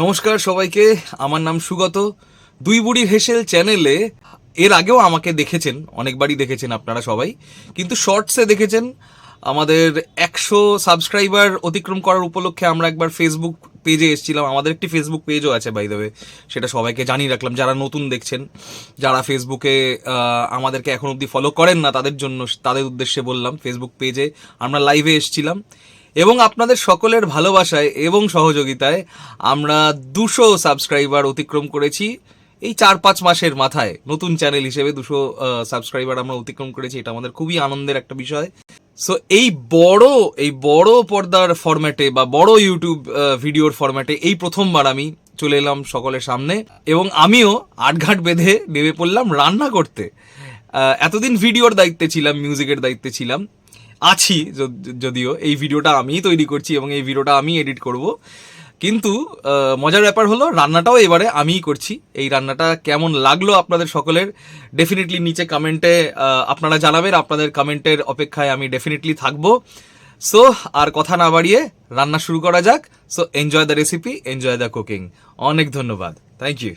নমস্কার সবাইকে, আমার নাম সুগত। দুই বুড়ির হেসেল চ্যানেলে এর আগেও আমাকে দেখেছেন, অনেকবারই দেখেছেন আপনারা সবাই, কিন্তু শর্টসে দেখেছেন। আমাদের 100 সাবস্ক্রাইবার অতিক্রম করার উপলক্ষে আমরা একবার ফেসবুক পেজে এসেছিলাম। আমাদের একটি ফেসবুক পেজও আছে বাই দ্য ওয়ে, সেটা সবাইকে জানিয়ে রাখলাম। যারা নতুন দেখছেন, যারা ফেসবুকে আমাদেরকে এখন অবধি ফলো করেন না, তাদের জন্য, তাদের উদ্দেশ্যে বললাম, ফেসবুক পেজে আমরা লাইভে এসেছিলাম এবং আপনাদের সকলের ভালোবাসায় এবং সহযোগিতায় আমরা 200 সাবস্ক্রাইবার অতিক্রম করেছি। এই 4-5 মাসের মাথায় নতুন চ্যানেল হিসেবে 200 সাবস্ক্রাইবার আমরা অতিক্রম করেছি। এটা আমাদের খুবই আনন্দের একটা বিষয়। সো এই বড় পর্দার ফরম্যাটে বা বড় ইউটিউব ভিডিওর ফরম্যাটে এই প্রথমবার আমি চলে এলাম সকলের সামনে এবং আমিও আটঘাট বেঁধে নেমে পড়লাম রান্না করতে। এতদিন ভিডিওর দায়িত্বে ছিলাম, মিউজিকের দায়িত্বে ছিলাম, আছি যদিও। এই ভিডিওটা আমিই তৈরি করছি এবং এই ভিডিওটা আমি এডিট করব, কিন্তু মজার ব্যাপার হলো রান্নাটাও এবারে আমিই করছি। এই রান্নাটা কেমন লাগলো আপনাদের সকলের ডেফিনেটলি নিচে কমেন্টে আপনারা জানাবেন। আপনাদের কমেন্টের অপেক্ষায় আমি ডেফিনেটলি থাকবো। সো আর কথা না বাড়িয়ে রান্না শুরু করা যাক। So enjoy the recipe, enjoy the cooking. অনেক ধন্যবাদ, থ্যাংক ইউ।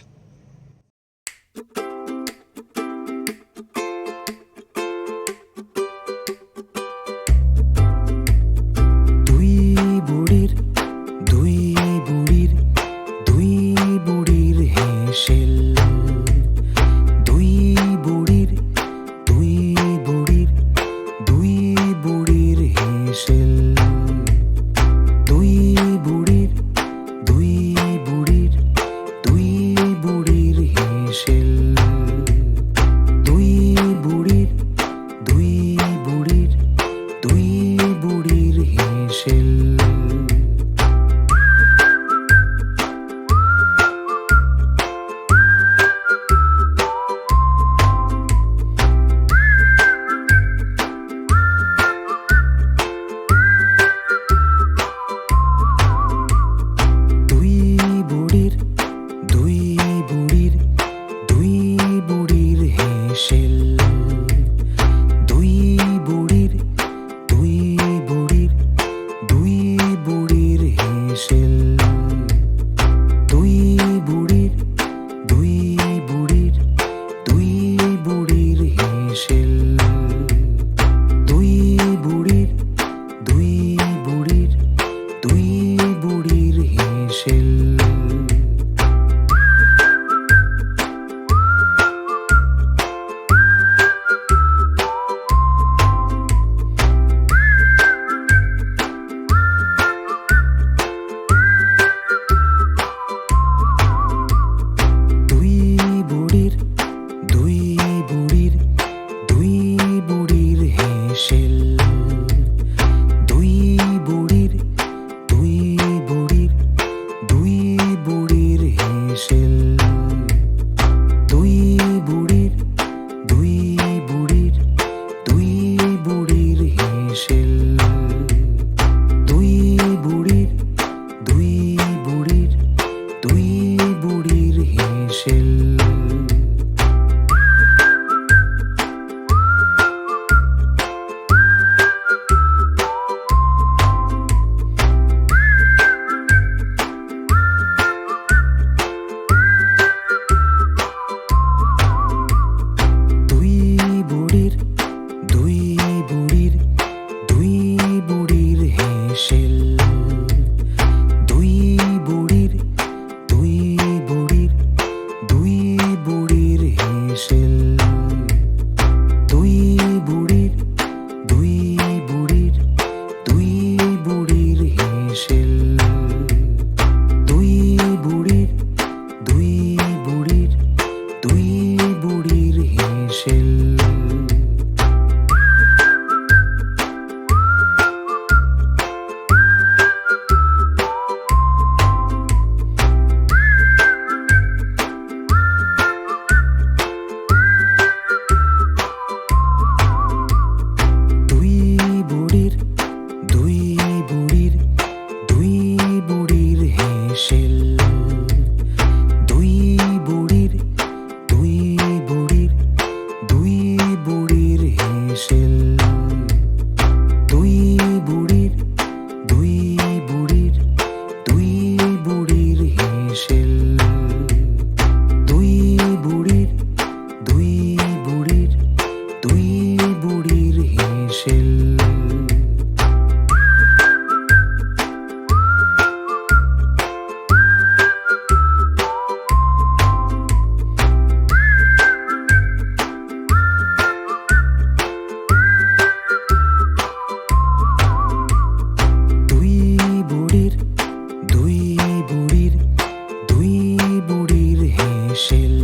হেসেল। দুই বুড়ির, দুই বুড়ির, দুই বুড়ির হেসেল। দুই বুড়ির, দুই বুড়ির, দুই বুড়ির হেসেল।